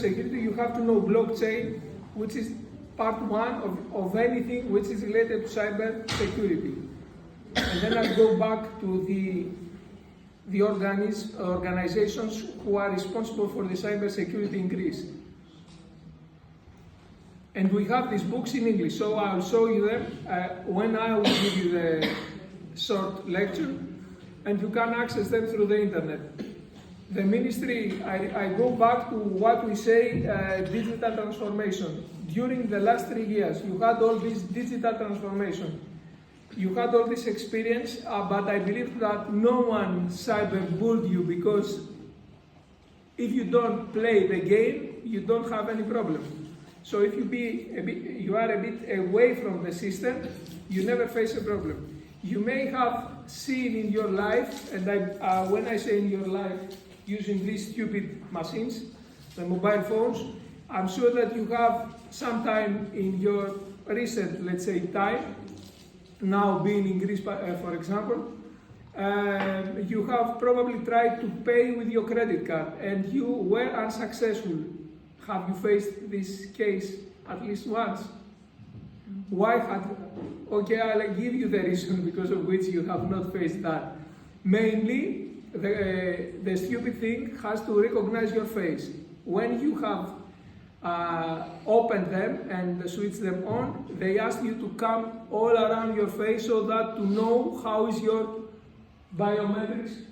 Security, you have to know blockchain, which is part one of anything which is related to cyber security. And then I'll go back to the organizations who are responsible for the cyber security in Greece. And we have these books in English, so I'll show you them when I will give you the short lecture, and you can access them through the internet. The ministry, I go back to what we say, digital transformation. During the last 3 years, you had all this digital transformation. You had all this experience, but I believe that no one cyberbullied you, because if you don't play the game, you don't have any problem. So if you are a bit away from the system, you never face a problem. You may have seen in your life, and when I say in your life, using these stupid machines, the mobile phones, I'm sure that you have sometime in your recent, let's say, time, now being in Greece, for example, you have probably tried to pay with your credit card and you were unsuccessful. Have you faced this case at least once? Why okay, I'll give you the reason because of which you have not faced that. Mainly, the stupid thing has to recognize your face. When you have opened them and switched them on, they ask you to come all around your face so that to know how is your biometrics.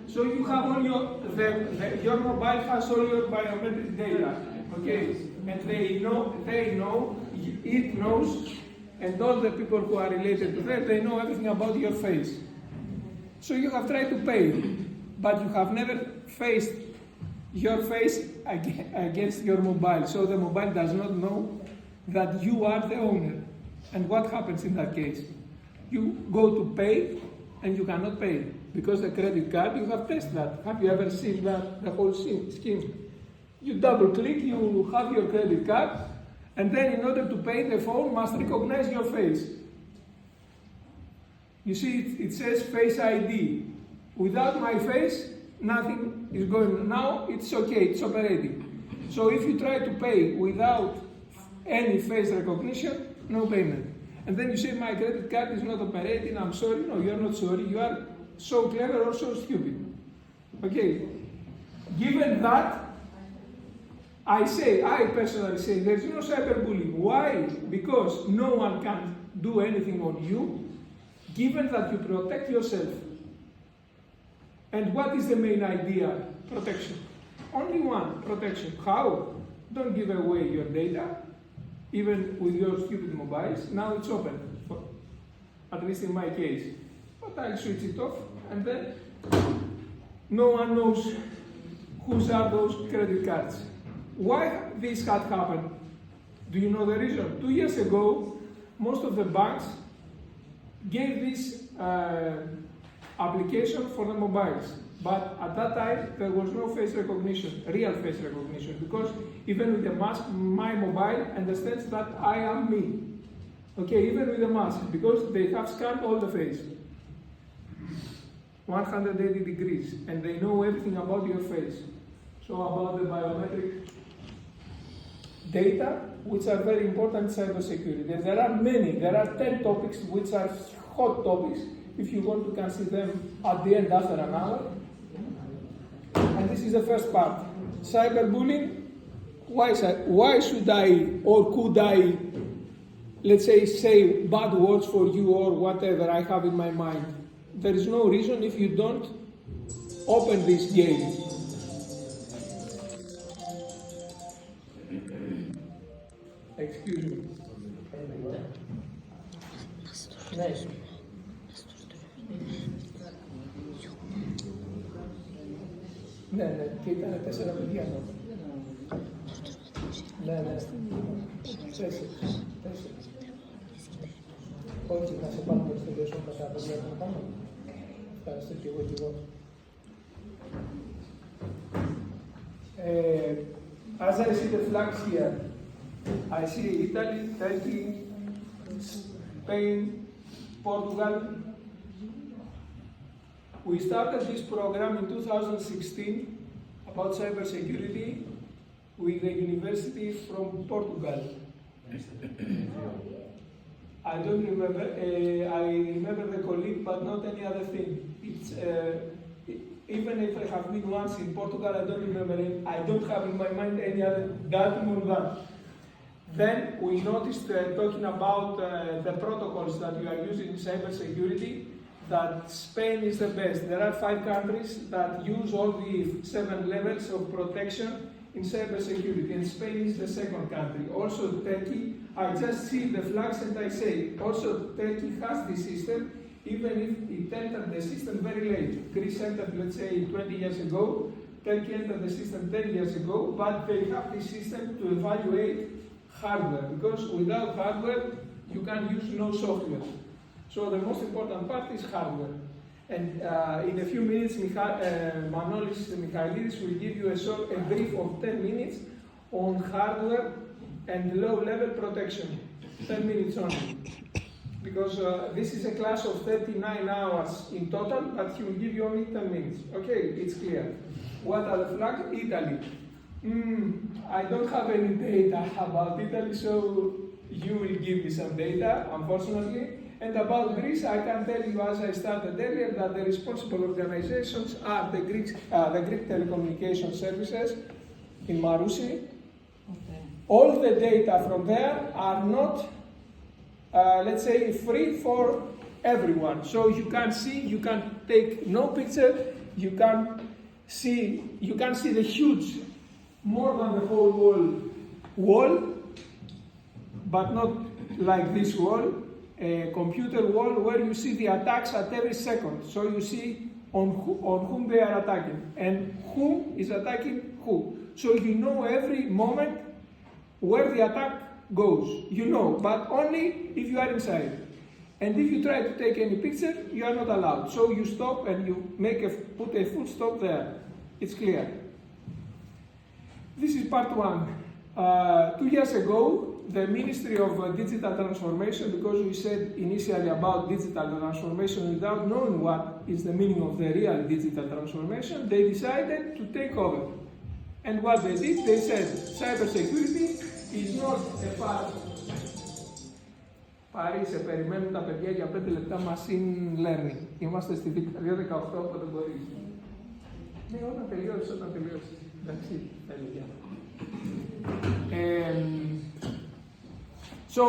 So you have all your mobile has all your biometric data, okay? And they know, it knows, and all the people who are related to that, they know everything about your face. So you have tried to pay, but you have never faced your face against your mobile. So the mobile does not know that you are the owner. And what happens in that case? You go to pay, and you cannot pay. Because the credit card, you have tested that. Have you ever seen that, the whole scheme? You double click, you have your credit card, and then in order to pay, the phone must recognize your face. You see, it says Face ID. Without my face, nothing is going on. Now it's okay, it's operating. So if you try to pay without any face recognition, no payment. And then you say, my credit card is not operating, I'm sorry. No, you're not sorry, you are so clever or so stupid. Okay, given that, I personally say, there's no cyberbullying. Why? Because no one can do anything on you, given that you protect yourself. And what is the main idea? Protection. Only one, protection. How? Don't give away your data, even with your stupid mobiles. Now it's open, at least in my case. But I'll switch it off, and then no one knows whose are those credit cards. Why this had happened? Do you know the reason? 2 years ago, most of the banks gave this application for the mobiles. But at that time, there was no face recognition, real face recognition, because even with the mask, my mobile understands that I am me. Okay, even with the mask, because they have scanned all the face. 180 degrees, and they know everything about your face. So about the biometric data, which are very important in cybersecurity. There are many, there are 10 topics which are hot topics. If you want, you can see them at the end after an hour. And this is the first part. Cyberbullying, why should I or could I, let's say bad words for you or whatever I have in my mind? There is no reason if you don't open this game. Excuse me. Nice. Ναι, και ήταν 4 παιδιά. Ναι. 4. Όχι, θα σε πάρουμε στο συνδέσω κατά παιδιά να κάνω. Ευχαριστώ και εγώ. As I see the flags here, I see Italy, Turkey, Spain, Portugal. We started this program in 2016 about cybersecurity with a university from Portugal. I don't remember. I remember the colleague, but not any other thing. It's even if I have been once in Portugal, I don't remember it. I don't have in my mind any other datum on that. Then we noticed, talking about the protocols that we are using in cybersecurity, that Spain is the best. There are 5 countries that use all the 7 levels of protection in cybersecurity, and Spain is the second country. Also Turkey, I just see the flags and I say, also Turkey has this system, even if it entered the system very late. Greece entered, let's say, 20 years ago, Turkey entered the system 10 years ago, but they have this system to evaluate hardware, because without hardware, you can use no software. So the most important part is hardware. And in a few minutes, Manolis Michailidis will give you a brief of 10 minutes on hardware and low-level protection. 10 minutes only. Because this is a class of 39 hours in total, but he will give you only 10 minutes. Okay, it's clear. What are the flags? Italy. I don't have any data about Italy, so you will give me some data, unfortunately. And about Greece, I can tell you, as I started earlier, that the responsible organizations are the Greek Telecommunication Services in Marousi. Okay. All the data from there are not, let's say, free for everyone. So you can see, you can take no picture, you can see the huge, more than the whole wall, but not like this wall, a computer wall where you see the attacks at every second. So you see on whom they are attacking and who is attacking who. So you know every moment where the attack goes. You know, but only if you are inside. And if you try to take any picture, you are not allowed. So you stop and you put a full stop there. It's clear. This is part 1. 2 years ago, the Ministry of Digital Transformation, because we said initially about digital transformation without knowing what is the meaning of the real digital transformation, they decided to take over. And what they did, they said cybersecurity is not a part. Πάρει, σε περιμένουν τα παιδιά για 5 λεπτά machine learning. Είμαστε στη Δεκαετία 18, όποτε μπορείς. Ναι, όταν τελειώσεις. Εντάξει, παιδιά. So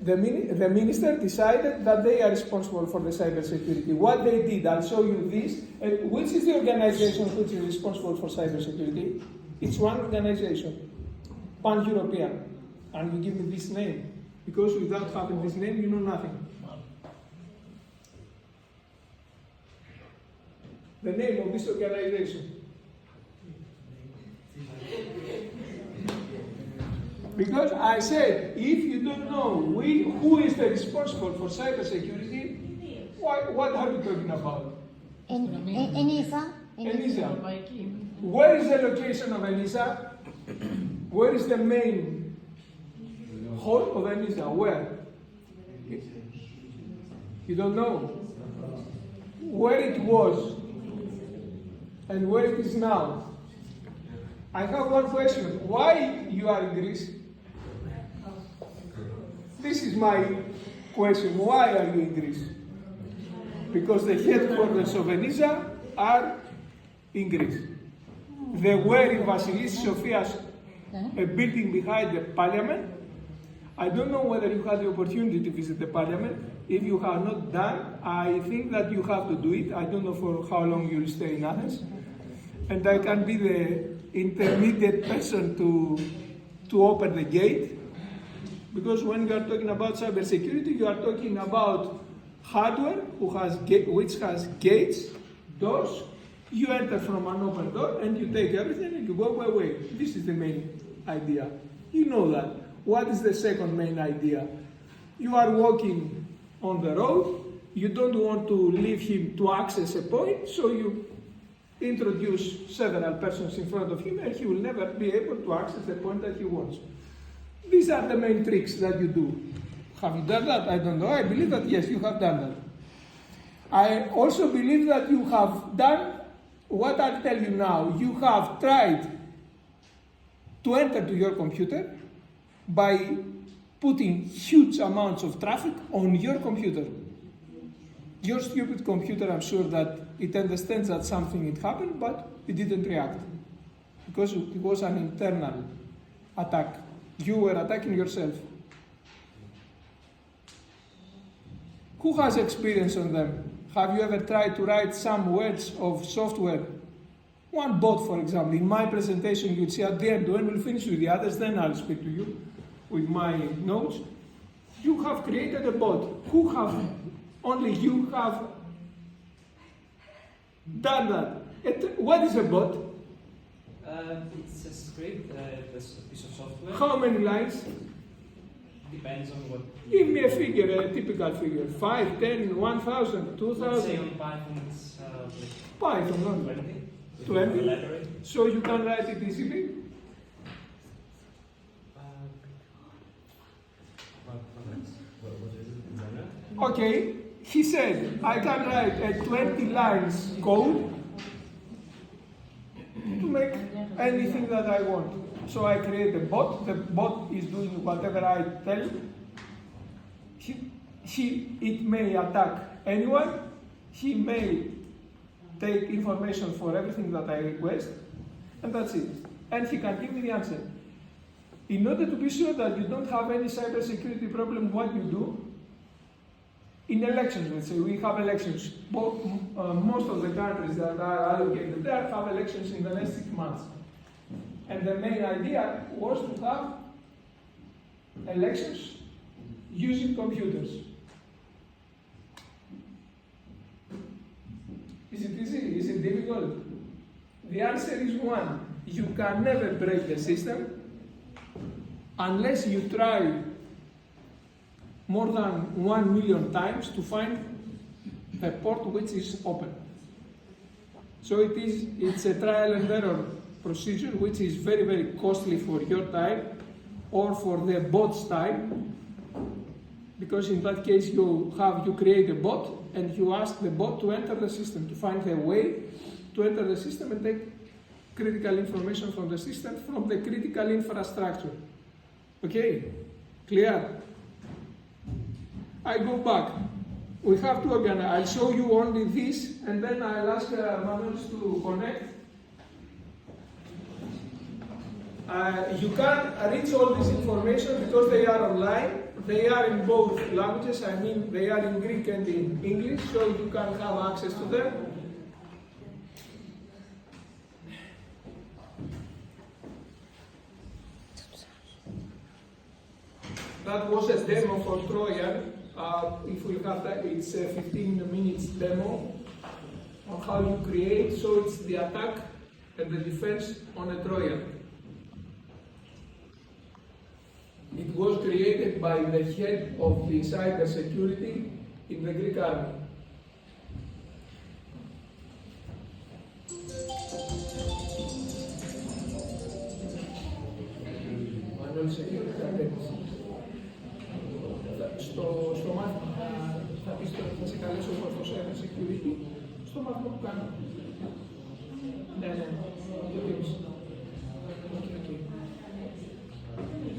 the minister decided that they are responsible for the cybersecurity. What they did, I'll show you this. Which is the organization which is responsible for cybersecurity? It's one organization, pan-European. And you give me this name, because without having this name, you know nothing. The name of this organization. Because I said, if you don't know who is the responsible for cybersecurity, what are we talking about? ENISA. ENISA. Where is the location of ENISA? Where is the main hall of ENISA? Where? You don't know? Where it was and where it is now. I have one question. Why you are in Greece? This is my question. Why are you in Greece? Because the headquarters of ENISA are in Greece. They were in Vasilis Sofias, a building behind the parliament. I don't know whether you had the opportunity to visit the parliament. If you have not done, I think that you have to do it. I don't know for how long you will stay in Athens. And I can be the intermediate person to open the gate. Because when you are talking about cybersecurity, you are talking about hardware which has gates, doors. You enter from an open door and you take everything and you go away. This is the main idea. You know that. What is the second main idea? You are walking on the road you don't want to leave him to access a point, so you introduce several persons in front of him and he will never be able to access the point that he wants. These are the main tricks that you do. Have you done that? I don't know. I believe that yes, you have done that. I also believe that you have done what I'll tell you now. You have tried to enter to your computer by putting huge amounts of traffic on your computer. Your stupid computer, I'm sure that it understands that something had happened, but it didn't react because it was an internal attack. You were attacking yourself. Who has experience on them? Have you ever tried to write some words of software? One bot, for example. In my presentation, you'll see at the end, when we'll finish with the others, then I'll speak to you with my notes. You have created a bot. Who have, only you have done that. What is a bot? It's a script, it's a piece of software. How many lines? Depends on what. Give me a figure, a typical figure. 5, 10, 1,000, 2,000. Let's say on Python it's Python, not 20. 20? So you can write it easily? Okay, he said, I can write a 20 lines code to make anything that I want. So I create a bot, the bot is doing whatever I tell. It may attack anyone, he may take information for everything that I request, and that's it. And he can give me the answer. In order to be sure that you don't have any cybersecurity problem, what you do, in elections, let's say, we have elections. Most of the countries that are allocated there have elections in the next 6 months. And the main idea was to have elections using computers. Is it easy? Is it difficult? The answer is one. You can never break the system unless you try more than 1 million times to find a port which is open. So it's a trial and error procedure which is very, very costly for your time or for the bot's time, because in that case you create a bot and you ask the bot to enter the system, to find the way to enter the system and take critical information from the system, from the critical infrastructure. Okay? Clear? I go back. We have to organize. I'll show you only this, and then I'll ask Manuels to connect. You can reach all this information because they are online. They are in both languages. I mean, they are in Greek and in English, so you can have access to them. That was a demo for Trojan. If we have that, it's a 15 minutes demo on how you create. So it's the attack and the defense on a Trojan. It was created by the head of the cybersecurity in the Greek army. Manual security Athens. Στο μάθημα θα πεις τώρα, θα σε καλέσω εγώ στο cyber security, στο μάθημα που κάνω. Ναι, το Teams. Okay.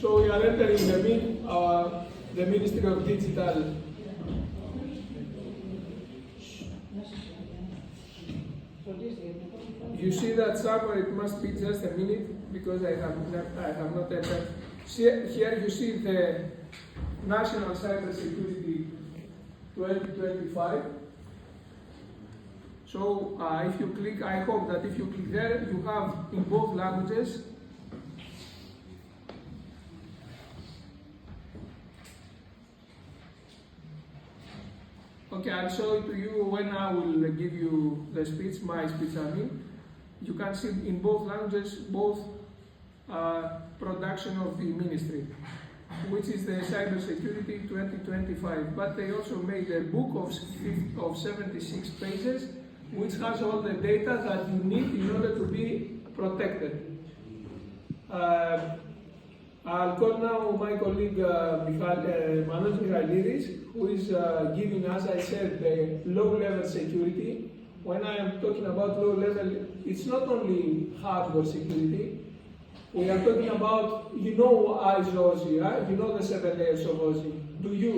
So we are entering the Ministry of Digital. You see that somewhere it must be just a minute because I have not entered. Here you see the National Cybersecurity 2025. So if you click, I hope that if you click there, you have in both languages. Okay, I'll show it to you when I will give you the speech, my speech I mean. You can see in both languages, both production of the ministry, which is the Cybersecurity 2025. But they also made a book of 76 pages, which has all the data that you need in order to be protected. I'll call now my colleague Manos Michailidis, who is giving, as I said, the low-level security. When I am talking about low-level, it's not only hardware security. We are talking about, you know ISO, right? You know the 7 layers of OSI. Do you?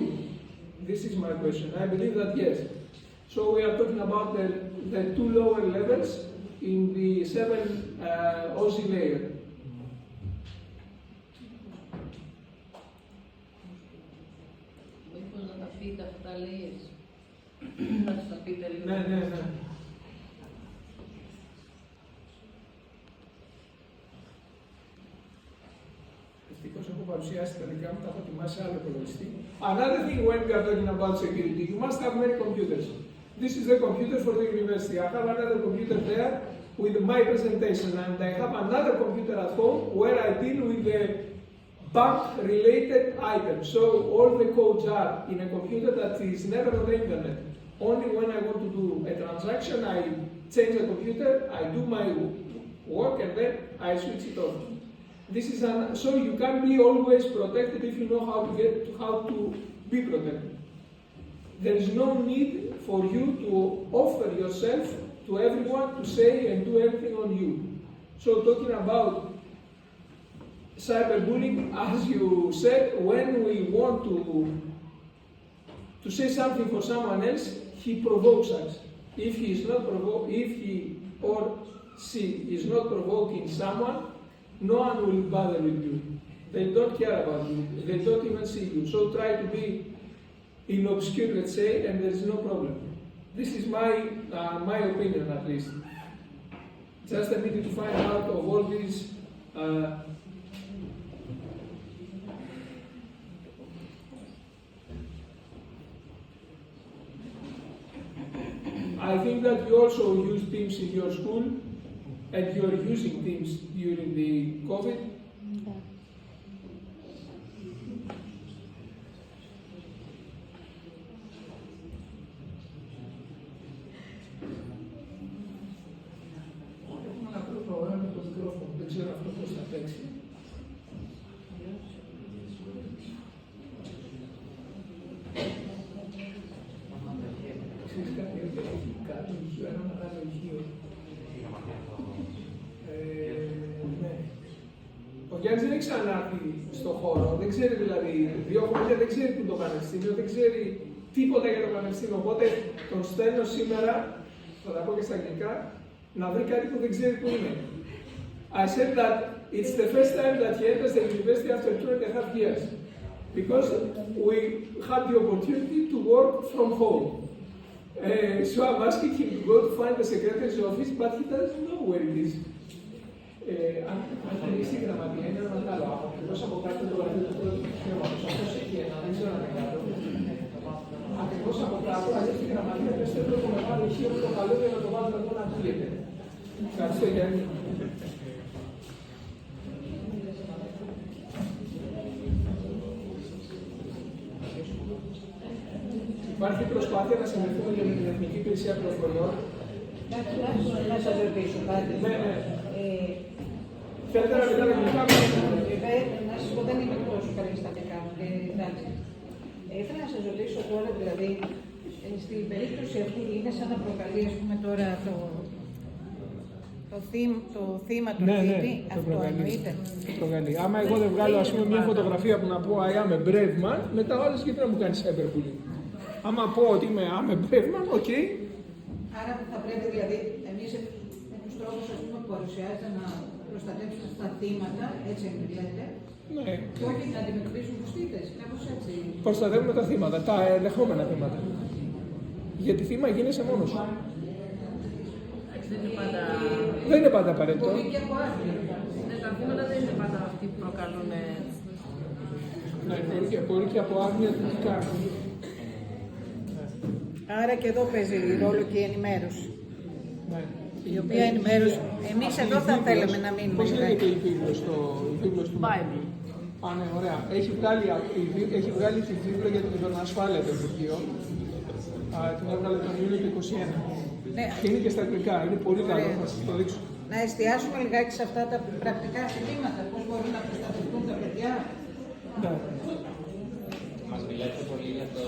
This is my question. I believe that yes. So we are talking about the 2 lower levels in the 7 OSI layer. πείτε αυτά layers. Να τα πείτε λίγο. Ναι. Ευτυχώς έχω παρουσιάσει τα δικά μου, τα έχω ετοιμάσει άλλο υπολογιστή. Another thing when we are talking about security, you must have many computers. This is the computer for the university. I have another computer there with my presentation, and I have another computer at home where I deal with the bank-related items. So all the codes are in a computer that is never on the internet. Only when I want to do a transaction, I change the computer, I do my work, and then I switch it off. This is so you can be always protected if you know how to be protected. There is no need for you to offer yourself to everyone to say and do everything on you. So talking about cyberbullying, as you said, when we want to say something for someone else, he provokes us. If he or she is not provoking someone, no one will bother with you. They don't care about you. They don't even see you. So try to be in obscure, let's say, and there is no problem. This is my opinion, at least. Just I needed to find out of all these. I think that you also use Teams in your school, and you are using Teams during the COVID. Okay. Έχουμε ένα πρώτο πρόγραμμα με το μικρόφωνο, δεν ξέρω αυτό πώς θα παίξει. Ξέρεις κάτι, έχει κάτι ηχείο, ένα μεγάλο ηχείο. Ναι. Ο Γιάννης δεν έχει ξανάρθει στον χώρο, δεν ξέρει δηλαδή 2 χρόνια, δεν ξέρει τι είναι το πανεπιστήμιο, δεν ξέρει τίποτα για το πανεπιστήμιο. Οπότε τον στέλνω σήμερα, θα τα πω και στα αγγλικά, να βρει κάτι που δεν ξέρει που είναι. I said that it's the first time that he enters the university after 2.5 years. Because we had the opportunity to work from home. So I'm asking him to go to find the secretary's office, but he doesn't know where it is. Αν τελειώσει η γραμματεία, είναι ένα μεγάλο άκρο. Ακριβώς από κάτω το γραφείο του πρώτου τμήματος. Αυτός έχει ένα, δεν ξέρω αν είναι κάτω. Ακριβώς από κάτω, αλλιώς η γραμματεία δεν στέλνει το μεγάλο ηχείο με το καλό για να το βάλουμε εδώ να ακούγεται. Ευχαριστώ, Γιάννη. Υπάρχει προσπάθεια να συνεχθούμε για την Εθνική Υπηρεσία Πληροφοριών. Να σας ρωτήσω κάτι. Ναι. Θέλετε να μιλάτε αγγλικά? Να σας πω, δεν είμαι τόσο καλή στα αγγλικά. Εντάξει. Ήθελα να σας ρωτήσω τώρα, δηλαδή, στην περίπτωση αυτή είναι σαν να προκαλεί, ας πούμε, τώρα το θύμα του θήτη. Αυτό εννοείται. Το προκαλεί. Άμα εγώ δεν βγάλω, ας πούμε, μια φωτογραφία που να πω I am a brave man, μετά ο άλλος γιατί να μου κάνει cyberbullying. Άμα πω ότι είμαι I'm a brave man, οκ. Άρα θα πρέπει δηλαδή εμείς με τους τρόπους που παρουσιάζεται να προστατεύσουμε τα θύματα, έτσι λέτε, Ναι. και όχι να αντιμετωπίσουν τους θύτες, κάπως έτσι. Προστατεύουμε τα θύματα, τα ενδεχόμενα θύματα. Γιατί θύμα γίνεσαι μόνος σου. Δεν είναι πάντα απαραίτητο. Μπορεί και από άθλια. Τα θύματα δεν είναι πάντα αυτοί που προκαλούν. Ναι, μπορεί και από άγνοια τι κάνουν. Άρα και εδώ παίζει ρόλο και η ενημέρωση. Ναι. Η οποία ενημέρωση, εμείς εδώ θα θέλαμε να μείνουμε. Πώς λέγεται η βίβλος του Bible. Α, ναι, ωραία. Έχει βγάλει τη βίβλο για την ασφάλεια το Υπουργείο. Την έβγαλε τον Ιούλιο του 2021. Ναι. Και είναι και στα αγγλικά, είναι πολύ καλό, θα σας το δείξω. Να εστιάσουμε λιγάκι σε αυτά τα πρακτικά ζητήματα, πώς μπορούν να προστατευτούν τα παιδιά. Ναι. Μας μιλάτε πολύ για το